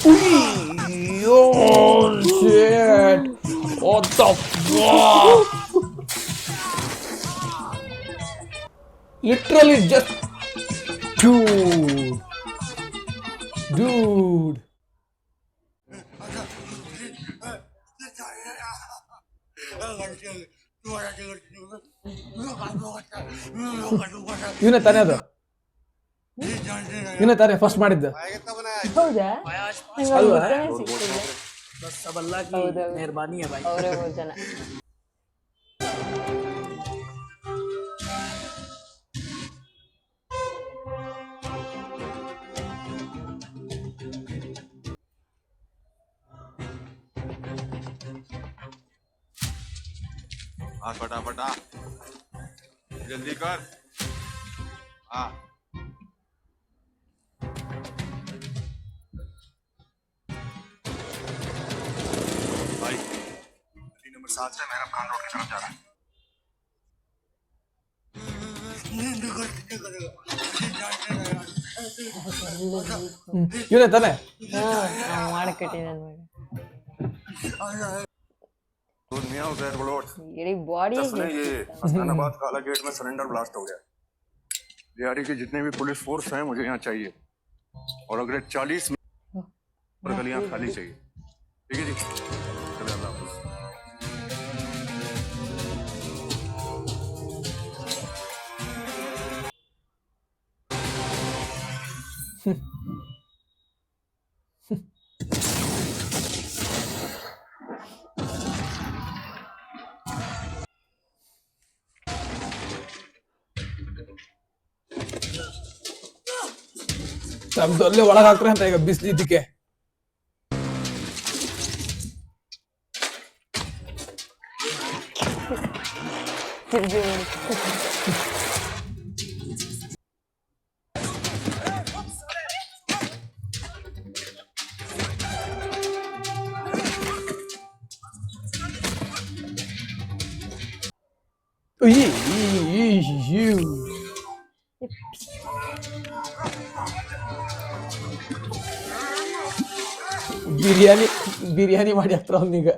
Oh shit! What the fuck? Literally just dude. Dude. ಇವನೇ ತಾನೇ ಅದು ಇವನೇ ತಾನೇ ಫಸ್ಟ್ ಮಾಡಿದ್ದ ಹೌದಾ ನಂಗೆ ಅಲ್ವಾ? ಗೊತ್ತೇ ಸಿಕ್ಕಿಲ್ಲ. बस सब अल्लाह की ಹೌದೌದು. मेहरबानी है भाई। ಅವರೇ 3 ಜನ. हाँ फटाफट आ जल्दी कर हाँ भाई गली नंबर 7 से मेरा खान रोड की तरफ जा रहा है ಇವನೇ ತಾನೇ ನಾವು ಮಾಡಕಟ್ಟಿದ್ದಾನೆ ಮಗ. मियां उजैर बलोच ಇಡೀ ಬಾಡಿ सुने ये हसनाबाद काला गेट में सिलेंडर ब्लास्ट हो गया बिहारी के जितने भी पुलिस फोर्स हैं मुझे यहाँ चाहिए और अगले 40 मिनट और गलियां खाली चाहिए ठीक है जी चले अल्लाह हाफिज़ ನಮ್ದು ಅಲ್ಲೇ ಒಳಗೆ ಹಾಕ್ರೆ ಅಂತ ಈಗ ಬಿಸಿಲಿದ್ದಕ್ಕೆ ತಿರ್ಗಿ ಬಿರಿಯಾನಿ ಬಿರಿಯಾನಿ ಮಾಡಿ ಹತ್ರ ಅವನೀಗ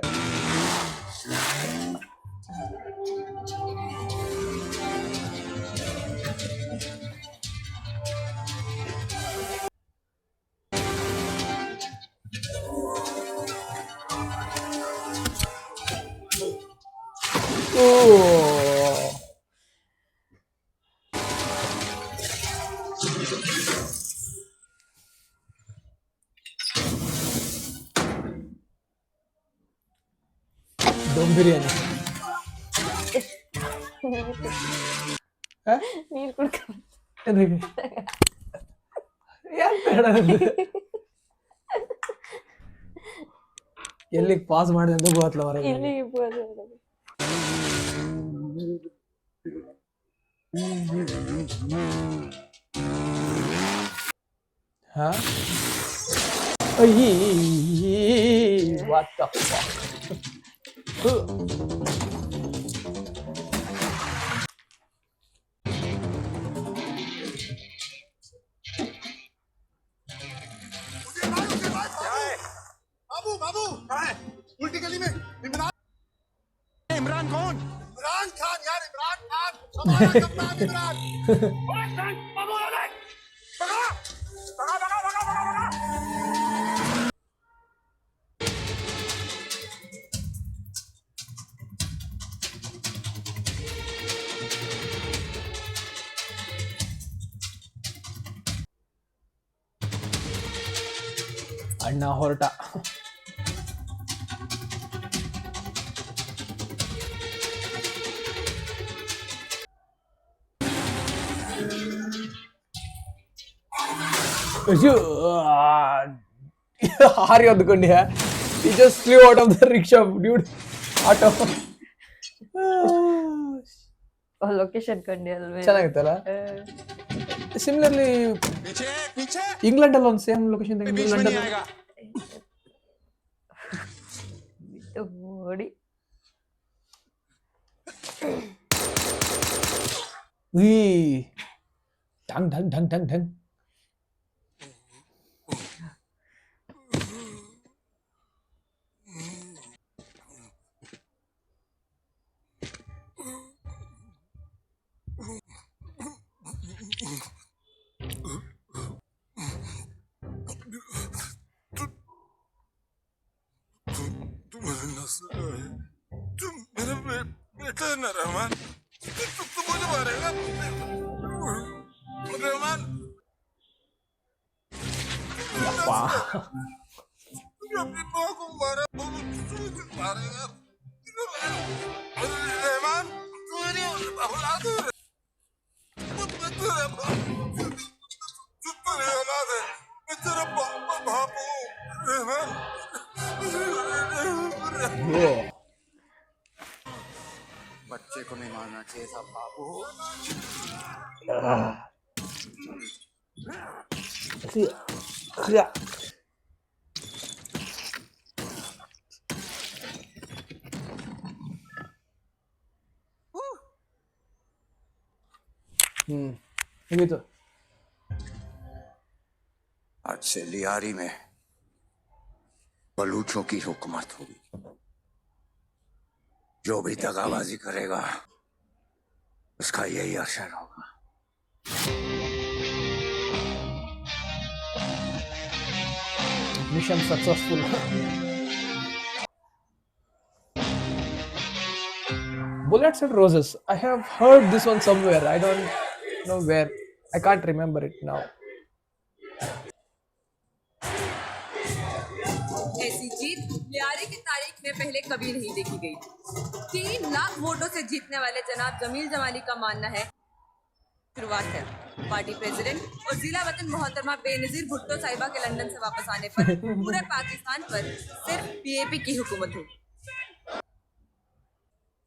ದಮ್ ಬಿರಿಯಾನಿ ನೀರು ಕುಡ್ಕೊಂಡು ಎದ್ರಿಗೆ ಯಾಕೆ ಬೇಡ ಅಂದೆ? ಎಲ್ಲಿಗೆ ಪಾಸ್ ಮಾಡಿದೆ ಅಂತ ಗೊತ್ತಲ್ಲ ಹೊರಗೆ ಇಲ್ಲಿಗೆ ಹೋಗೋದು. ಹಾ what the fuck बाबू बाबू कहाँ है उल्टी गली में इमरान इमरान कौन इमरान खान यार इमरान खान हमारा कप्तान इमरान ओए खान बाबू आ गए भगा भगा भगा भगा भगा भगा ಅಣ್ಣ ಹೊರಟ ಹಾರಿ ಹೊದ್ಕೊಂಡ್ಯಾ he just flew out of the rickshaw dude auto location ಕಂಡಿ ಅಲ್ವೇ ಚೆನ್ನಾಗಿತ್ತಲ್ಲ ಸಿಮಿಲರ್ಲಿ पीछे पीछे ಇಂಗ್ಲೆಂಡ್ ಅಲ್ಲಿ ಒಂದು ಸೇಮ್ ಲೊಕೇಶನ್ बीच में नहीं आएगा ಓಡಿ ಢಂಗ್ ಢಂಗ್ ಢಂಗ್ ಢಂಗ್ ಢಂಗ್ तुम मेरा बेटा है ना रहमान, तुम मुझे मारेगा रहमान। Wow. तुम अपनी माँ को मारा, मुझे मारेगा रहमान। तू मेरी औलाद है, मैं तेरा औलाद है, मैं तेरा बाप हूँ रहमान। Yeah. बच्चे को नहीं मारना चाहिए था बाबू। Yeah. ये तो आज से लियारी में बलूचों की हुकूमत होगी। जो भी दगाबाजी करेगा उसका यही असर होगा। mission successful. Bullets and Roses. I have heard this one somewhere. I don't know where. I can't remember it now. ऐसी जीत लियारी की तारीख में पहले कभी नहीं देखी गई। 3 लाख वोटों से जीतने वाले जनाब जमील जमाली का मानना है शुरुआत है। पार्टी प्रेसिडेंट और जिला वतन मोहतरमा बेनजीर भुट्टो साहिबा के लंदन से वापस आने पर पूरे पाकिस्तान पर सिर्फ पीएपी की हुकूमत हुई।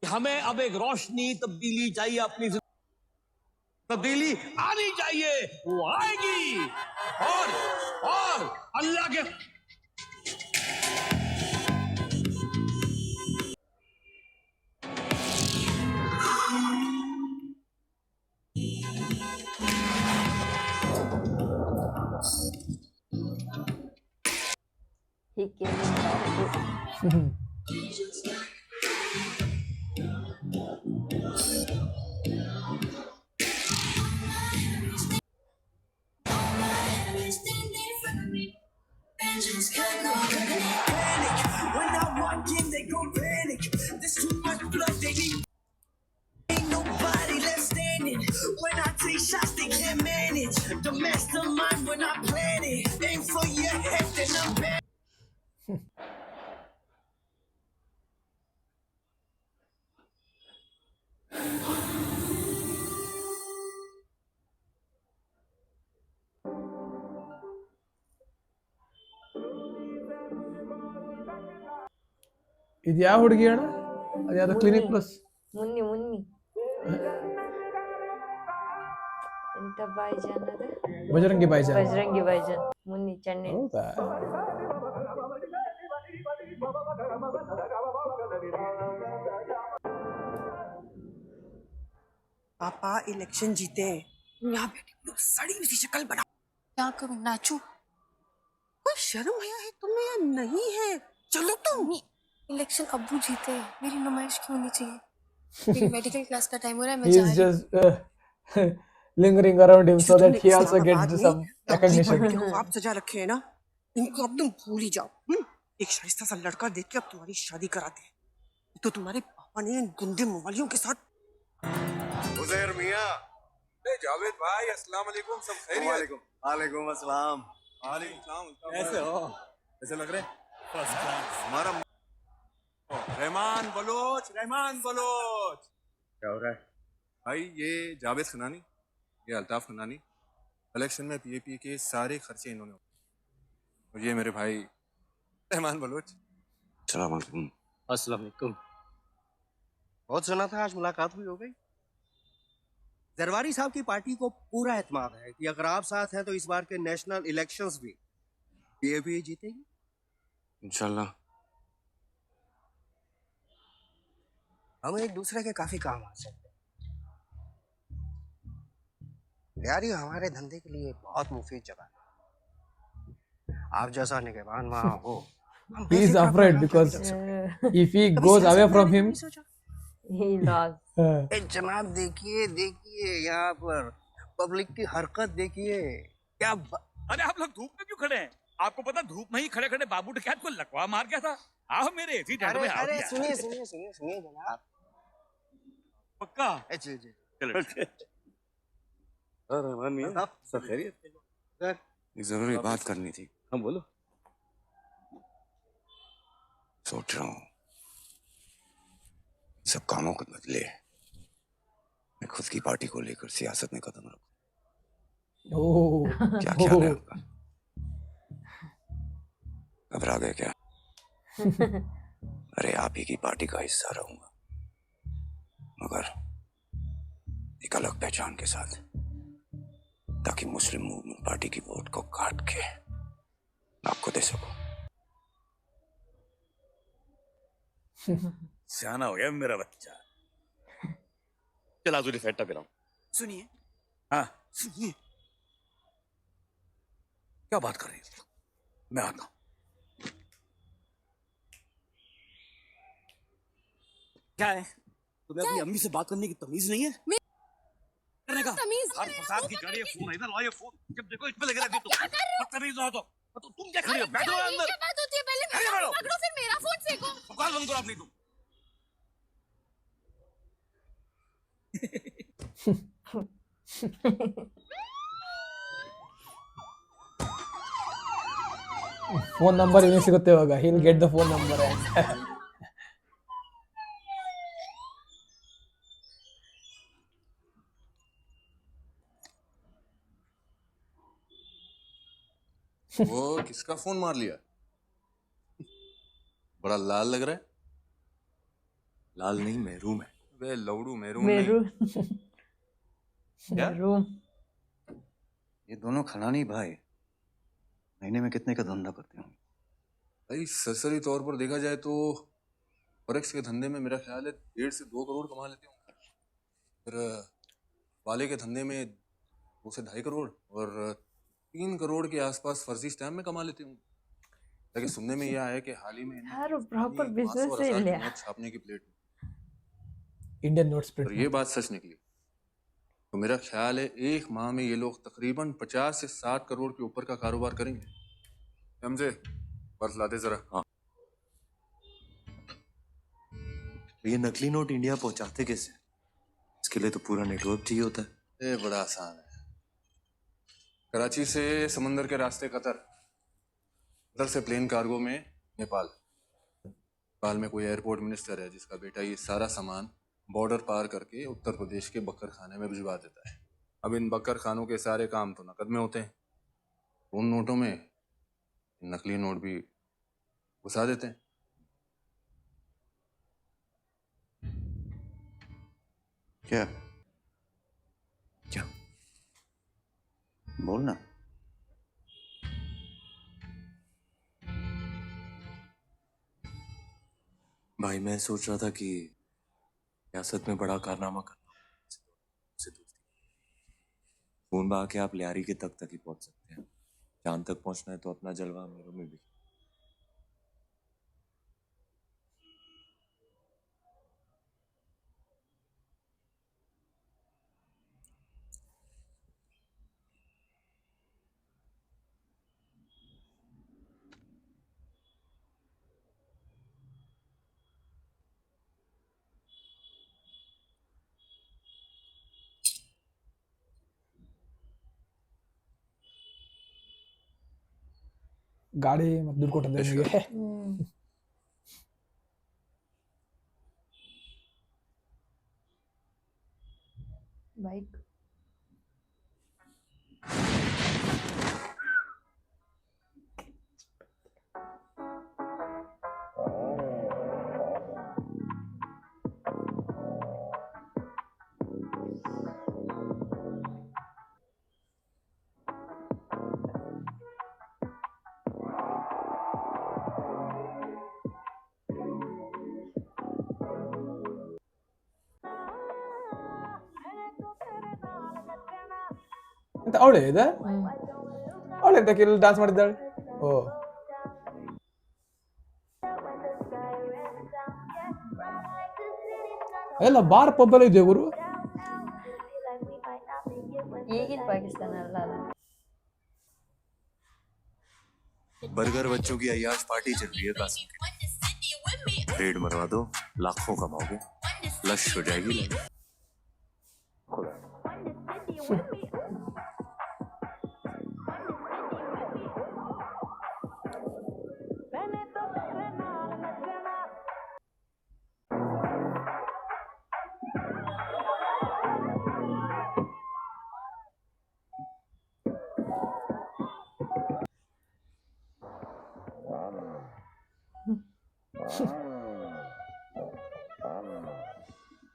हमें अब एक रोशनी तब्दीली चाहिए, अपनी तब्दीली आनी चाहिए, वो आएगी। और अल्लाह के He came in powerful. When I walk in, they gon' panic. There's too much blood, they need. Ain't nobody left standing. When I take shots, they can't manage. The mastermind when I plan it. Aim for your head, then I'm back. ಇದು ಯಾವ ಹುಡುಗಿ ಅಣ್ಣ? ಅದು ಯಾವ್ದು clinic plus Munni ಎಂತ ಬಾಯ್ಜಾನ್ ಅದು? ಬಜರಂಗಿ ಬಾಯ್ಜಾನ್. ಬಜರಂಗಿ ಬಾಯ್ಜಾನ್ ಮುನ್ನಿ ಚೆನ್ನೈ. ಹೌದಾ? पापा इलेक्शन जीते हैं, यहाँ बैठी तो सड़ी हुई सी शक्ल बना। क्या करूं, नाचूं? कोई शर्म है तुम्हें या नहीं है? चलो तुम। इलेक्शन अब्बू जीते, मेरी नुमाइश क्यों होनी चाहिए? मेरी मेडिकल क्लास का टाइम हो रहा है, मैं He जा is रही just lingering around him so that he also gets some recognition. आप सजा रखे हैं ना, इनको अब तुम भूल ही जाओ। एक शाइस्ता सा लड़का देख के अब तुम्हारी शादी कराते हैं। तो तुम्हारे पापा ने इन गुंडे मोवालियों के साथ। उज़ैर मियां, जावेद भाई, अस्सलाम वालेकुम, सब खैरियत? वालेकुम अस्सलाम। कैसे हो? कैसे लग रहे? First class. हमारा रहमान बलोच क्या हो रहा है भाई? ये जावेद खनानी, ये अल्ताफ खनानी, इलेक्शन में पीएपी के सारे खर्चे इन्होंने, और ये मेरे भाई रहमान बलोच। अस्सलाम वालेकुम। बहुत सुना था आज मुलाकात हुई हो गई। जरवारी साहब की पार्टी को पूरा एतमाद है कि अगर आप साथ हैं तो इस बार के नेशनल इलेक्शंस भी पीएपी जीतेगी इंशाल्लाह। हम एक दूसरे के काफी काम आ सकते हैं यार, ये हमारे धंधे के लिए बहुत मुफीद जगह है। आप जैसा निगहबान वहाँ हो। He is afraid because if he goes away from him, He lost. जनाब देखिए यहाँ पर पब्लिक की हरकत देखिए क्या। अरे आप लोग धूप में क्यों खड़े हैं? आपको पता धूप में ही खड़े खड़े बाबू डकैत को लकवा मार गया था। आओ मेरे इसी टेंट अरे में आओ अरे यार। सुनिए सुनिए सुनिए सुनिए जनाब। पक्का जी जी चलो सब खैरियत सर। जरूरी बात करनी थी। हम बोलो। सोच रहा हूँ सब कामों को बदले मैं खुद की पार्टी को लेकर सियासत में कदम रखूं। ओह क्या ख्याल है आपका? घबरा गए क्या? अरे आप ही की पार्टी का हिस्सा रहूंगा, मगर एक अलग पहचान के साथ, ताकि मुस्लिम मूवमेंट पार्टी की वोट को काट के आपको दे सकूं। सियाना हो गया मेरा बच्चा। चला तुझे फेटा पिलाऊं। सुनिए हाँ सुनिए, क्या बात कर रही है? मैं आता हूँ। क्या है तुम्हें अपनी अम्मी से बात करने की तमीज नहीं है? करने का तमीज हर फसाद की जड़ ये फोन है, इधर लाओ ये फोन। जब देखो इस पे लगे रहती तुम। बदतमीज ना हो तो तुम क्या खड़ी हो? बैठो क्या अंदर। बात होती है? पहले अरे मेरा बैठो। फोन पकड़ो, फिर मेरा फोन फेंको। बकवास बंद करो अपनी तुम। ಫೋನ್ ನಂಬರ್ ಇವನಿಗೆ ಸಿಗುತ್ತೆ ಇವಾಗ. he'll get the phone number and वो किसका फोन मार लिया? बड़ा लाल लग रहा है। लाल नहीं, महरूम है। वे लौड़ू मेरू मेरू नहीं। क्या? रूम ये दोनों खलानी भाई महीने में कितने का धंधा करते होंगे? भाई सरसरी तौर पर देखा जाए तो फॉरेक्स के धंधे में मेरा ख्याल है 1.5 से 2 करोड़ कमा लेते होंगे। फिर वाले के धंधे में 2 से 2.5 करोड़ और 3 करोड़ के आसपास फर्जी स्टैम्प में कमा लेते होंगे। लेकिन सुनने में यह आया कि हाल ही में इन्हें यार प्रॉपर अपनी बिजनेस 500 और से 1000 की लिया। नोट छापने की प्लेट में, इंडियन नोट्स और ये बात सच निकली तो मेरा ख्याल है 1 माह में ये लोग तकरीबन 50 से 60 करोड़ के ऊपर का कारोबार करेंगे। समझे? बर्फ लाते जरा। हाँ। ये नकली नोट इंडिया पहुंचाते कैसे? इसके लिए तो पूरा नेटवर्क चाहिए होता है। ये बड़ा आसान है। कराची से समंदर के रास्ते कतर, कतर से प्लेन कार्गो में नेपाल। नेपाल में कोई एयरपोर्ट मिनिस्टर है जिसका बेटा ये सारा सामान बॉर्डर पार करके उत्तर प्रदेश के बक्कर खाने में भिजवा देता है। अब इन बक्कर खानों के सारे काम तो नकद में होते हैं, उन नोटों में नकली नोट भी घुसा देते हैं। क्या क्या बोलना? भाई मैं सोच रहा था कि सियासत में बड़ा कारनामा करना से दोस्ती। फोन बा के आप लियारी के तक ही पहुंच सकते हैं। चांद तक पहुंचना है तो अपना जलवा मेरों में भी। ಗಾಡಿ ಮತ್ತೆ ದುಡ್ಡು ಕೊಟ್ಟಂತೆ ನಿಮಗೆ. बाइक ಅಂತ ಅವಳೇ ಇದೆ, ಅವಳೆ ಅಂತ ಇಲ್ಲಿ ಡ್ಯಾನ್ಸ್ ಮಾಡಿದ್ದಾಳೆ. ಓ ಎಲ್ಲ ಬಾರ್ ಪಬ್ ಎಲ್ಲ ಇದೆಯಾ ಗುರು? ಈಗಿನ ಪಾಕಿಸ್ತಾನ ಅಲ್ಲ ಅಲ್ಲ. बर्गर बच्चों की अय्याश पार्टी चल रही है कासिम की। रेड मरवा दो, लाखों कमाओगे, लश हो जाएगी।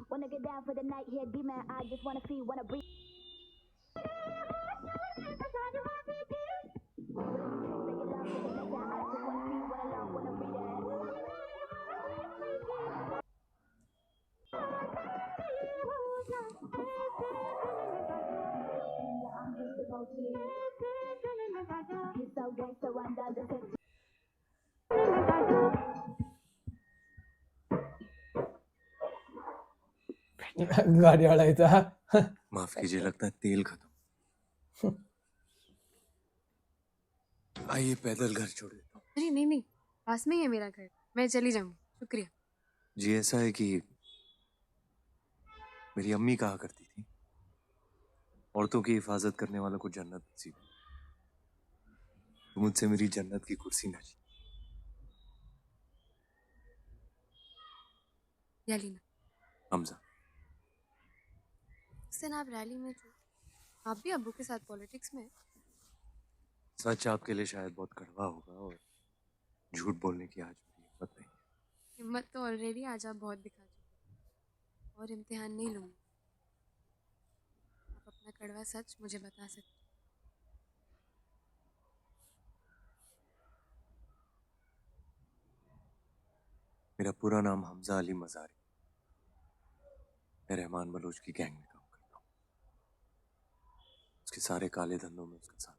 Wanna get down for the night here, demon. I just wanna see, wanna breathe. गाड़ी वाला ही था। माफ कीजिए, लगता है तेल खत्म। आइए पैदल घर छोड़ देता हूँ। अरे नहीं नहीं, पास में ही है मेरा घर, मैं चली जाऊंगी, शुक्रिया। जी ऐसा है कि मेरी अम्मी कहा करती थी, औरतों की हिफाजत करने वालों को जन्नत नसीब है। तो मुझसे मेरी जन्नत की कुर्सी न छीन। यालीना। हमजा। उस दिन आप रैली में थे, आप भी अब्बू के साथ पॉलिटिक्स में? सच आपके लिए शायद बहुत कड़वा होगा और झूठ बोलने की आज मेरी हिम्मत नहीं। हिम्मत तो ऑलरेडी आज आप बहुत दिखा चुके और इम्तिहान नहीं लूंगी। आप अपना कड़वा सच मुझे बता सकते। मेरा पूरा नाम हमजा अली मजारी। मैं रहमान बलोच की गैंग में काम करता हूँ। उसके सारे काले धंधों में उसका साथ,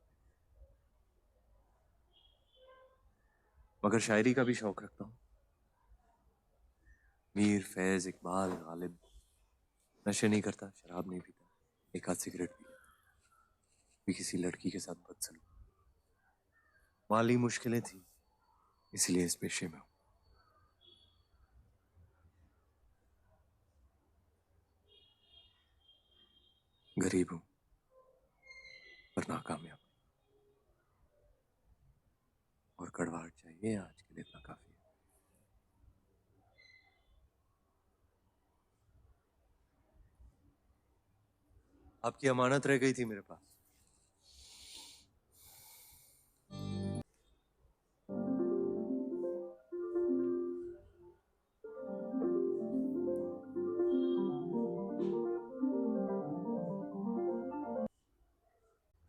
मगर शायरी का भी शौक रखता हूँ। मीर, फैज, इकबाल, गालिब। नशे नहीं करता, शराब नहीं पीता, एक आध सिगरेट भी किसी लड़की के साथ बदसलूक। माली मुश्किलें थी, इसलिए इस पेशे में हूँ। गरीब हूं पर नाकामयाब, और कड़वाहट चाहिए, आज के लिए इतना काफी है। आपकी अमानत रह गई थी मेरे पास।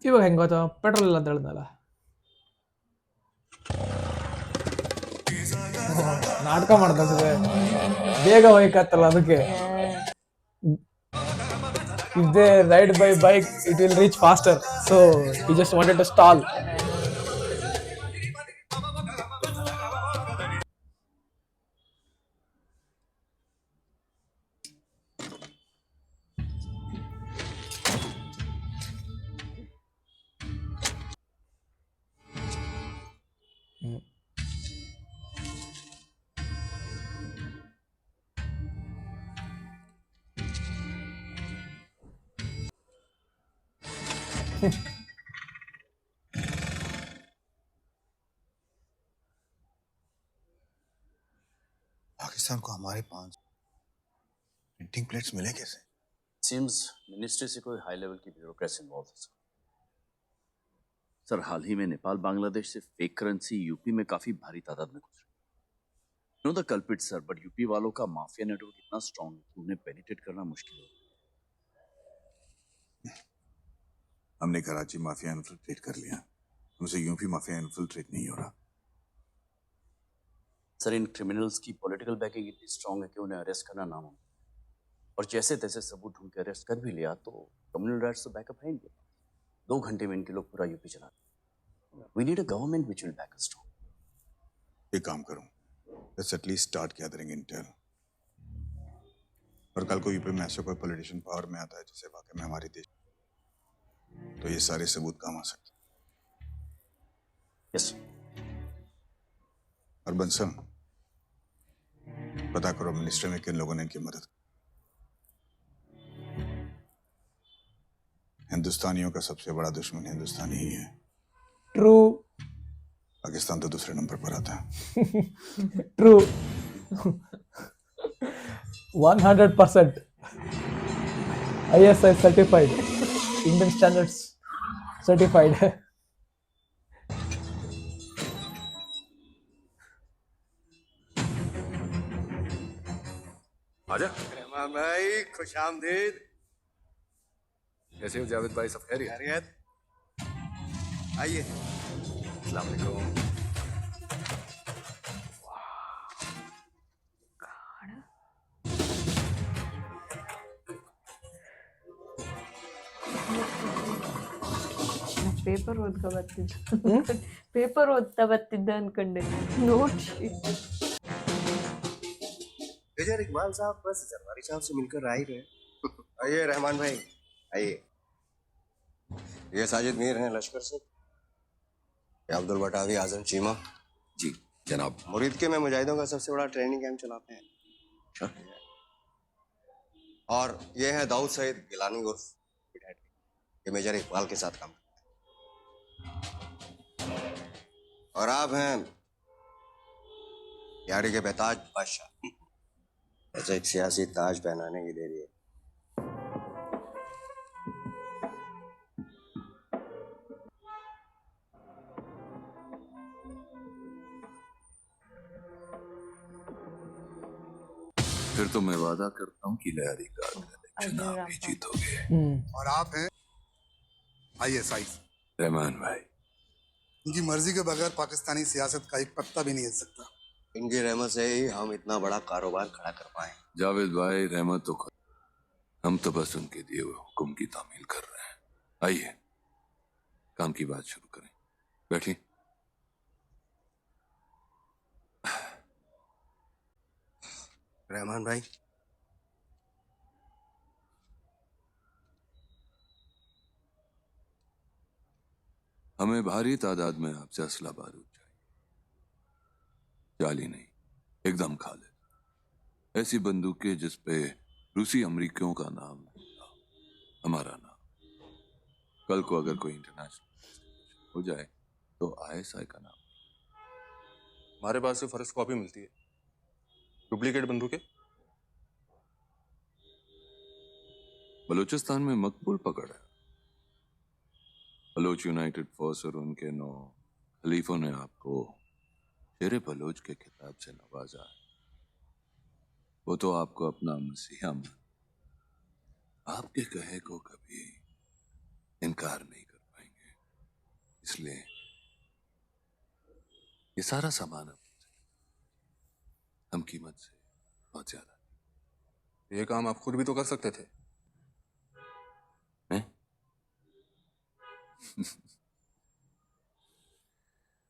ಇವಾಗ ಹೆಂಗ್ ಗೊತ್ತಾ, ಪೆಟ್ರೋಲ್ ಇಲ್ಲ ಅಂತ ಹೇಳಿದ್ನಲ್ಲ. ನಾಟಕ ಮಾಡ್ತದೆ, ಬೇಗ ಹೋಯ್ಕತ್ತಲ್ಲ ಅದಕ್ಕೆ. If they ride by bike, it will reach faster. So he just wanted to stall. Pakistan को हमारे 5 प्रिंटिंग प्लेट्स मिले कैसे? सीम्स मिनिस्ट्री से कोई हाई लेवल की ब्यूरोक्रेसी इन्वॉल्व है सर। हाल ही में नेपाल बांग्लादेश से फेक करेंसी यूपी में काफी भारी तादाद में घुस रही। Know the culprit sir, but UP वालों का माफिया नेटवर्क इतना स्ट्रांग है कि उन्हें पेनिट्रेट करना मुश्किल है। हमने कराची माफिया इन्फिल्ट्रेट कर लिया, उनसे यूपी माफिया इन्फिल्ट्रेट नहीं हो रहा। सर इन क्रिमिनल्स की पॉलिटिकल बैकिंग इतनी स्ट्रांग है कि उन्हें अरेस्ट करना नामुमकिन, और जैसे तैसे सबूत ढूंढ के अरेस्ट कर भी लिया तो कम्युनल राइट्स तो बैकअप है इनके। 2 घंटे में इनके लोग पूरा यूपी चला। We need a government which will back us strong. एक काम करूं, let's at least start gathering intel, और कल को यूपी में ऐसा कोई पॉलिटिशियन पावर में आता है जिसे वाकई में हमारे देश, तो ये सारे सबूत काम आ सकते। यस। और बंसम, पता करो मिनिस्ट्री में किन लोगों ने इनकी मदद की। हिंदुस्तानियों का सबसे बड़ा दुश्मन हिंदुस्तानी ही है। ट्रू पाकिस्तान तो दूसरे नंबर पर आता है। True 100% ISI certified, Indian standards certified. आजा। रहमान भाई खुश आमदीद। कैसे हो जावेद भाई, सब खैरियत? खैरियत। आइए। अस्सलाम वालेकुम। ಪೇಪರ್ ಓದ್ಕೊ ಬರ್ತಿದ್ದ ಪೇಪರ್ ಓದ್ತಾ ಬರ್ತಿದ್ದ ಅನ್ಕೊಂಡೆ ನೋಟ್ ಶೀಟ್ मेजर इकबाल साहब बस जरवारी साहब से मिलकर आ ही रहे। आइए रहमान भाई, आइए। ये साजिद मीर हैं लश्कर से। ये अब्दुल बटावी आजम चीमा। जी जनाब। मुरीद के में मुजाहिदों का सबसे बड़ा ट्रेनिंग कैंप चलाते हैं। और ये है दाऊद सईद गिलानी उर्फ ये मेजर इकबाल के साथ काम करते हैं। और आप हैं यारी के बेताज बादशाह। ऐसे एक सियासी ताज पहनाने की देरी है। फिर तो मैं वादा करता हूँ कि लहरी का इलेक्शन आप ही जीतोगे। और आप हैं ISI। रहमान भाई, इनकी मर्जी के बगैर पाकिस्तानी सियासत का एक पत्ता भी नहीं हिल सकता। इनकी रहमत से ही हम इतना बड़ा कारोबार खड़ा कर पाए। जावेद भाई रहमत तो खुद, हम तो बस उनके दिए हुए हुक्म की तामील कर रहे हैं। आइए काम की बात शुरू करें, बैठिए। रहमान भाई, हमें भारी तादाद में आपसे असला बारूद चाहिए, जाली नहीं, एकदम खालिद। ऐसी बंदूकें जिस पे रूसी अमरीकियों का नाम नहीं था, हमारा नाम। कल को अगर कोई इंटरनेशनल हो जाए तो ISI का नाम। हमारे पास से फर्स्ट कॉपी मिलती है, डुप्लीकेट बंदूकें। बलूचिस्तान में मकबूल पकड़ है। बलोच यूनाइटेड फोर्स और उनके 9 खलीफों ने आपको शेरे बलोच के खिताब से नवाजा है। वो तो आपको अपना मसीहा मान, आपके कहे को कभी इनकार नहीं कर पाएंगे। इसलिए ये सारा सामान हम कीमत से बहुत ज्यादा। ये काम आप खुद भी तो कर सकते थे।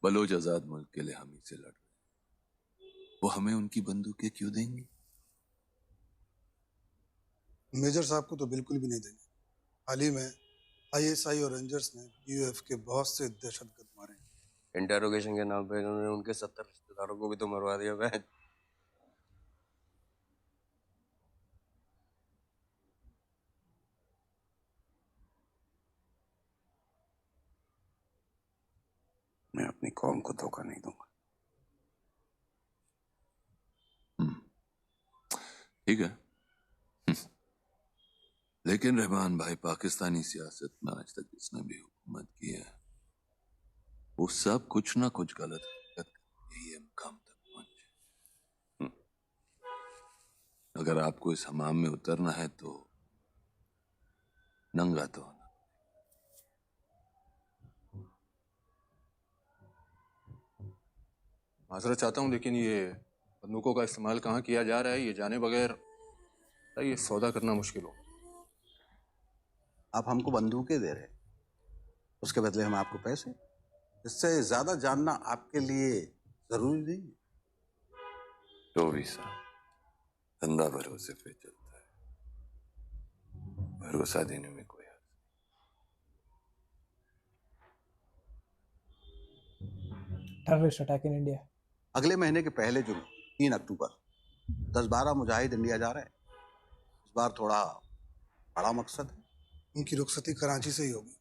बलोच आजाद मुल्क के लिए हम ही से लड़ रहे हैं, वो हमें उनकी बंदूकें क्यों देंगे? मेजर साहब को तो बिल्कुल भी नहीं देंगे। हाल ही में ISI और रेंजर्स ने UF के बहुत से दहशतगर्द मारे। इंटेरोगेशन के नाम पे इन्होंने उनके 70 रिश्तेदारों को भी तो मरवा दिया। मैं अपनी कौम को धोखा नहीं दूंगा। ठीक है। लेकिन रहमान भाई, पाकिस्तानी सियासत में आज तक जिसने भी हुकूमत की है वो सब कुछ ना कुछ गलत हरकत करके ये मुकाम तक पहुंचे। अगर आपको इस हमाम में उतरना है तो नंगा तो होना। माजरत चाहता हूँ, लेकिन ये बंदूकों का इस्तेमाल कहाँ किया जा रहा है ये जाने बगैर ये सौदा करना मुश्किल हो। आप हमको बंदूकें दे रहे, उसके बदले हम आपको पैसे। इससे ज्यादा जानना आपके लिए जरूरी नहीं है। तो भी साहब, धंधा भरोसे पे चलता है, भरोसा देने में कोई हर्ज टेररिस्ट अटैक इन इंडिया। अगले महीने के पहले जुम्मे 3 अक्टूबर 10-12 मुजाहिद इंडिया जा रहे हैं। इस बार थोड़ा बड़ा मकसद है। उनकी रुखसती कराची से ही होगी।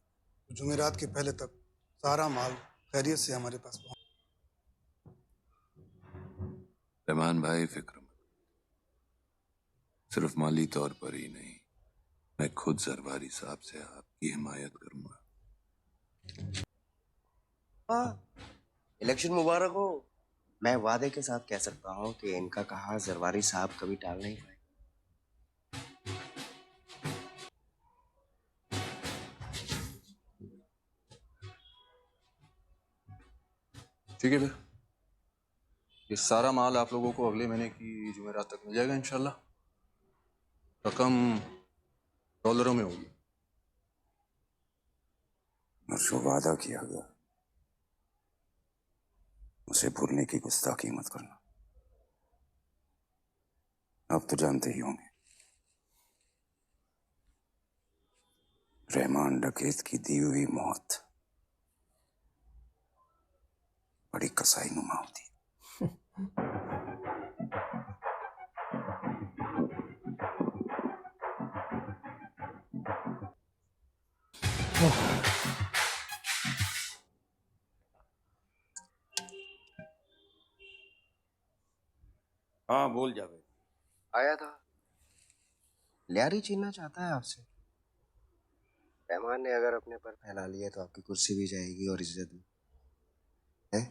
जुमेरात के पहले तक सारा माल खैरियत से हमारे पास पहुंच। रहमान भाई, फिक्र मत। सिर्फ माली तौर पर ही नहीं, मैं खुद जरवारी साहब से आपकी हिमायत करूंगा। इलेक्शन मुबारक हो। मैं वादे के साथ कह सकता हूँ कि इनका कहा जरवारी साहब कभी टाल नहीं पाए। ठीक है फिर, ये सारा माल आप लोगों को अगले महीने की जुमेरात तक मिल जाएगा इंशाल्लाह। रकम डॉलरों में होगी। और जो वादा किया गया उसे भूलने की गुस्ताखी मत करना। आप तो जानते ही होंगे, रहमान डकैत की दी हुई मौत बड़ी कसाई नुमा होती है। हाँ बोल जावे। आया था। लियारी छीनना चाहता है आपसे। रहमान ने अगर अपने पर फैला लिया तो आपकी कुर्सी भी जाएगी और इज्जत भी। है?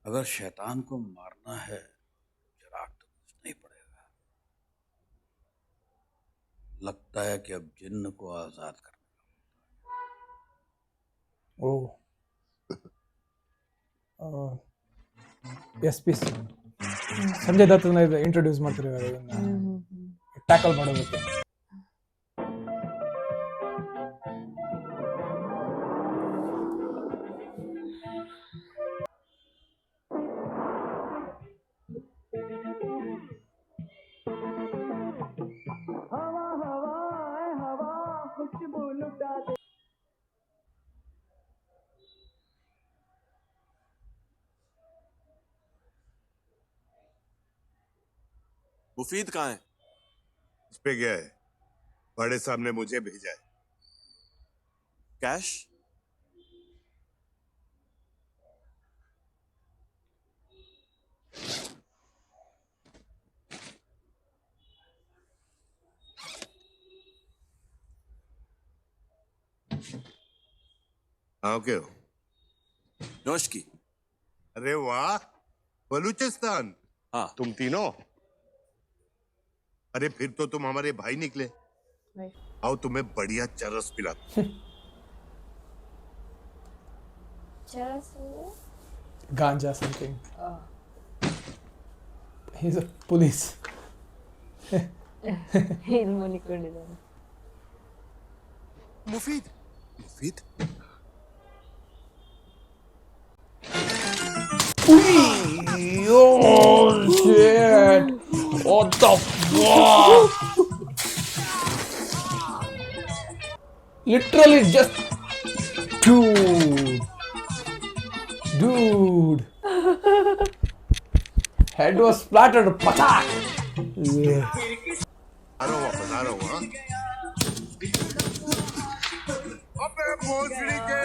अगर शैतान को मारना है चिराग तो कुछ नहीं पड़ेगा। लगता है कि अब जिन्न को आजाद करना। ओह ಎಸ್ ಪೀಸ್ ಸಂಜಯ್ ದತ್ತನ ಇಂಟ್ರೊಡ್ಯೂಸ್ ಮಾಡ್ತಿರುವಾಗ ಟ್ಯಾಕಲ್ ಮಾಡೋದಕ್ಕೆ. मुफीद कहाँ है? उस पे गया है। बड़े साहब ने मुझे भेजा है। कैश? हाँ क्यों? नोश की। अरे वाह, बलूचिस्तान। हाँ। तुम तीनों? अरे फिर तो तुम हमारे भाई निकले। आओ तुम्हें बढ़िया चरस पिला। Ganja something. He's a police. ಇಲ್ಲಿ ಮನಿಕೊಂಡಿದ್ದಾನೆ. मुफीद, मुफीद। Oh shit! What the fuck? Literally just dude. Head was splattered. Patak. Yeah. आ रहा हूँ। हाँ? अबे भोसड़ी के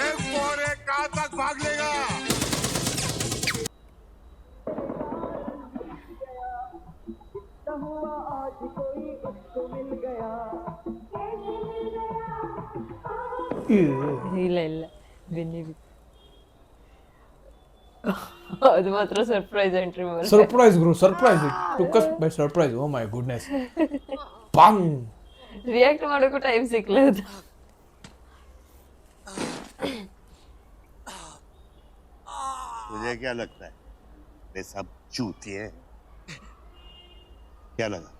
एक बोरे कहाँ तक भाग लेगा? ಇಲ್ಲ ಇಲ್ಲ ಬೆನ್ನಿ ಅದು ಮಾತ್ರ ಸರ್ಪ್ರೈಸ್ ಎಂಟ್ರಿ ಮಾಡಿ Surprise, bro. Surprise. It took us by surprise. Oh my goodness. Bang. React ಮಾಡೋಕ್ಕೂ ಟೈಮ್ ಸಿಕ್ಲ ಅದು. मुझे क्या लगता है ये सब चूतिए हैं। क्या लगा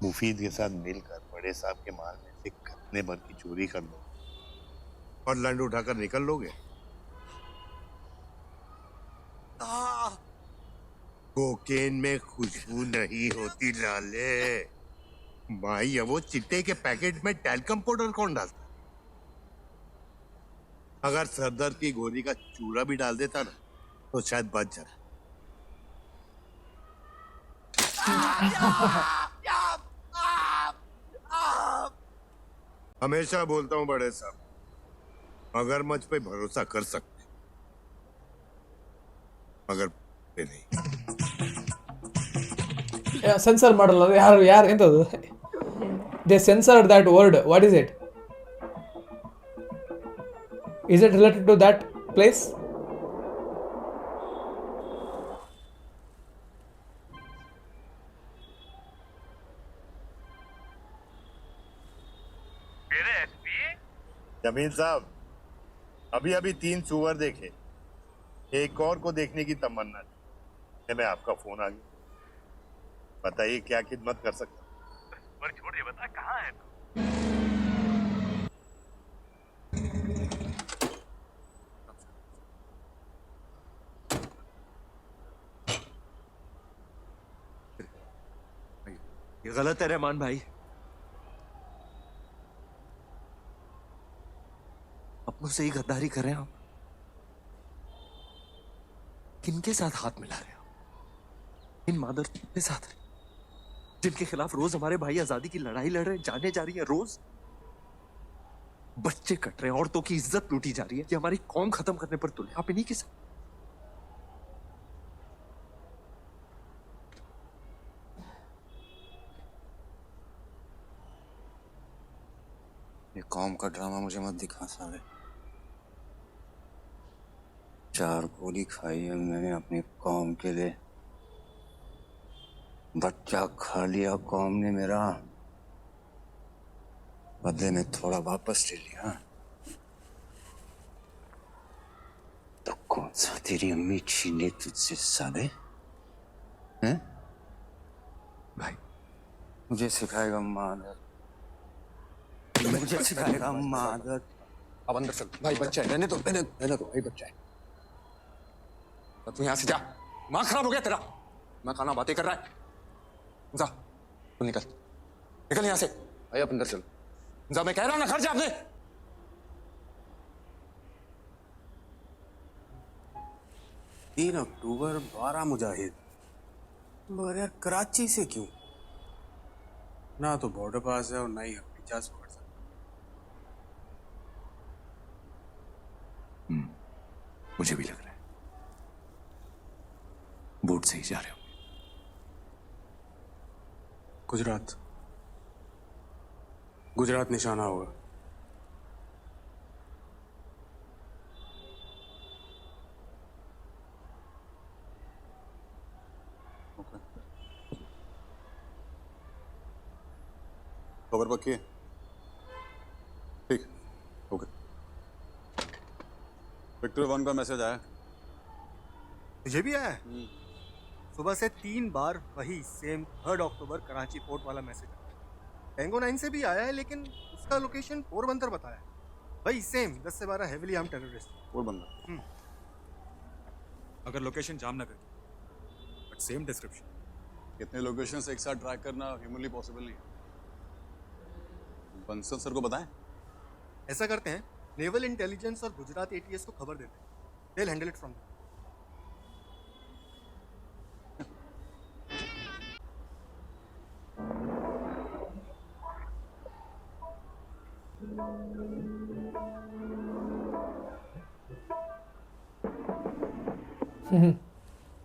मुफीद के साथ मिलकर बड़े साहब के माल में से घटने भर की चोरी कर लो और लंड उठाकर निकल लोगे? कोकेन में खुशबू नहीं होती लाले। भाई वो चिट्टे के पैकेट में टैल्कम पाउडर कौन डालता? अगर सरदर्द की गोली का चूरा भी डाल देता ना तो शायद बच जाता। हमेशा बोलता हूँ बड़े साहब, मगरमच्छ पे भरोसा कर सकते हैं, मगर पे नहीं। ಸೆನ್ಸರ್ ಮಾಡಲ್ಲ ಯಾರು ಎಂತದು they censored that word what is it is it related to that place जमीन साहब, अभी अभी 3 सुअर देखे, एक और को देखने की तमन्ना थी। मैं आपका फोन आ गया, बताइए क्या खिदमत कर सकता हूँ। पर छोड़िए, बता कहाँ है ये गलत है रहमान भाई। अपनों से ही गद्दारी कर रहे हैं आप। किनके साथ हाथ मिला रहे हो? इन मादर के साथ जिनके खिलाफ रोज हमारे भाई आजादी की लड़ाई लड़ रहे हैं, जाने जा रही है, रोज बच्चे कट रहे हैं, औरतों की इज्जत लूटी जा रही है। ये हमारी कौम खत्म करने पर तुले आप इन्हीं के साथ। ये कौम का ड्रामा मुझे मत दिखा साले। 4 गोली खाई है मैंने अपनी कौम के लिए, बच्चा खा लिया कौम ने मेरा, बदले में थोड़ा वापस ले लिया। तो कौन सा तेरी अम्मी छीने तुझसे साले? हैं? भाई मुझे सिखाएगा मादर, मुझे सिखाएगा मादर। अब अंदर चल भाई, बच्चा है, रहने दो भाई, बच्चा है। तो तू यहाँ से जा, दिमाग खराब हो गया तेरा। मैं खाना बातें कर रहा है, जा तू निकल यहाँ से भाई, अब अंदर चल। जा, मैं कह रहा हूँ ना, घर जा अपने। 3 अक्टूबर 12 मुजाहिद, मगर यार कराची से क्यों? ना तो बॉर्डर पास है और ना ही हम इजाज पकड़ सकते। मुझे भी लग रहा है बोट से ही जा रहे हो। गुजरात निशाना होगा। खबर पक्की है? ठीक, ओके। विक्टर 1 का मैसेज आया। मुझे भी आया है। सुबह से 3 बार वही सेम 3 अक्टूबर कराची पोर्ट वाला मैसेज आया। टेंगो 9 से भी आया है, लेकिन उसका लोकेशन पोरबंदर बताया है। वही सेम 10 से 12 हेविली आर्म्ड टेररिस्ट। पोरबंदर। अगर location Jamnagar but same description. कितने लोकेशंस एक साथ ट्रैक करना ह्यूमनली पॉसिबल नहीं है। बंसल सर को बताएं। ऐसा करते हैं, नेवल इंटेलिजेंस और गुजरात एटीएस को खबर देते हैं। They'll handle it from there.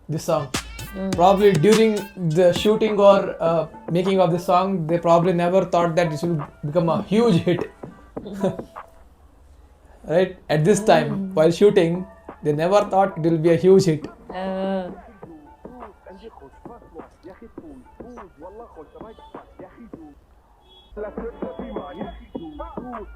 This song probably during the shooting or making of this song, they probably never thought that this will become a huge hit. Right at this time while shooting, they never thought it will be a huge hit.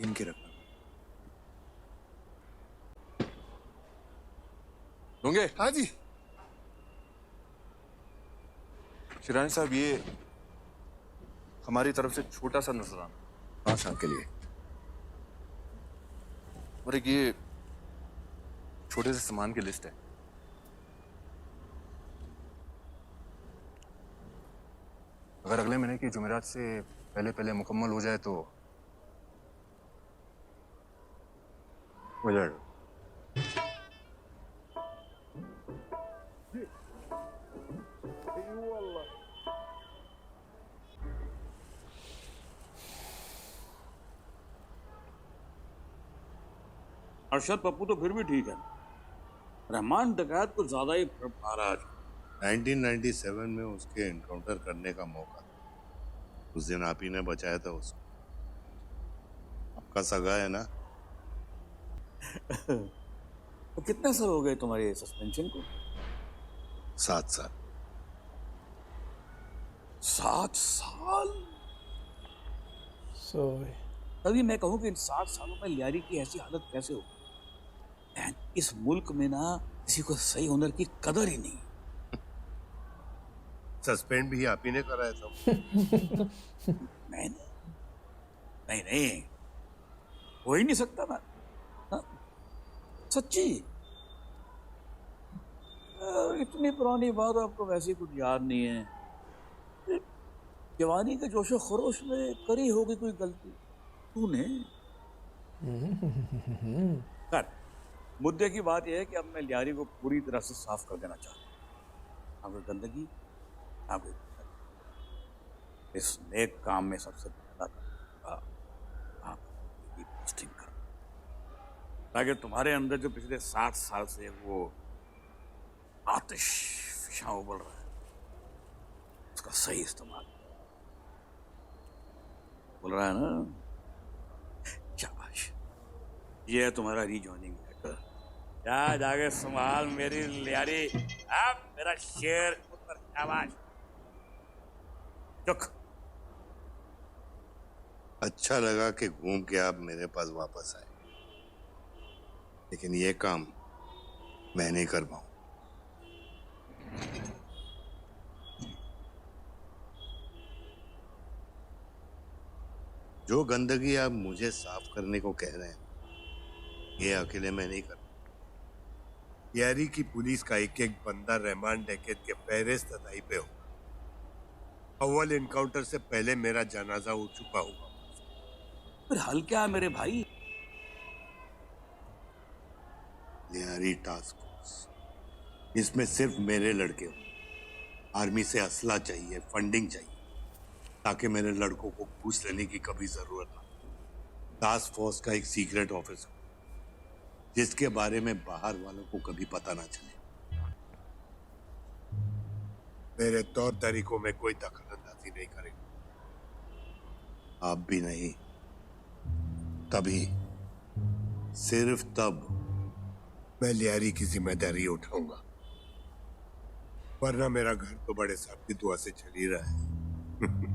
इनके रखना होंगे। हाँ जी। शिरानी साहब, ये हमारी तरफ से छोटा सा नजराना। हाँ साहब के लिए। और एक ये छोटे से सामान की लिस्ट है। अगर अगले महीने की जुमेरात से पहले पहले मुकम्मल हो जाए तो हो जाएगा। अरशद पप्पू तो फिर भी ठीक है, रहमान डकैत को ज्यादा ही आ रहा है। 1997 में उसके एनकाउंटर करने का मौका उस दिन आप ही ने बचाया था उसको। आपका सगा है ना? तो कितने साल हो गए तुम्हारे सस्पेंशन को? 7 साल। 7 साल? तभी मैं कहूँ कि इन 7 सालों में लियारी की ऐसी हालत कैसे हो? इस मुल्क में ना किसी को सही हुनर की कदर ही नहीं। सस्पेंड भी आप ही ने कराया था। मैंने? नहीं, हो ही नहीं सकता ना। हाँ? सच्ची? इतनी पुरानी बात आपको वैसे कुछ याद नहीं है। जवानी के जोशो खरोश में करी होगी कोई गलती तूने। कर मुद्दे की बात यह है कि अब मैं लियारी को पूरी तरह से साफ कर देना चाहता हूँ। गंदगी इस नेक काम में सबसे पहला आपकी पोस्टिंग कर, ताकि तुम्हारे अंदर जो पिछले 7 साल से वो आतिश फिशा उबल रहा है उसका सही इस्तेमाल। बोल रहा है ना? शाबाश, ये है तुम्हारा रीजॉइनिंग लेटर। जा जाके संभाल मेरी लियारी। अब मेरा शेर पुत्र, शाबाश। चुक। अच्छा लगा कि घूम के आप मेरे पास वापस आए, लेकिन ये काम मैं नहीं कर पाऊं। जो गंदगी आप मुझे साफ करने को कह रहे हैं, ये अकेले मैं नहीं कर। लियारी की पुलिस का एक एक बंदा रहमान डकैत के फेहरिस्त तदाई पे हो। अव्वल एनकाउंटर से पहले मेरा जनाजा उठ चुका होगा। फिर हल क्या है मेरे भाई? लियारी टास्क फोर्स, इसमें सिर्फ मेरे लड़के हो। आर्मी से असला चाहिए, फंडिंग चाहिए, ताकि मेरे लड़कों को घूस लेने की कभी जरूरत ना। टास्क फोर्स का एक सीक्रेट ऑफिस हो जिसके बारे में बाहर वालों को कभी पता ना चले। मेरे तौर तरीकों में कोई दखलंदाजी नहीं करेगा, आप भी नहीं। तभी, सिर्फ तब मैं लियारी की जिम्मेदारी उठाऊंगा, वरना मेरा घर तो बड़े साहब की दुआ से चल ही रहा है।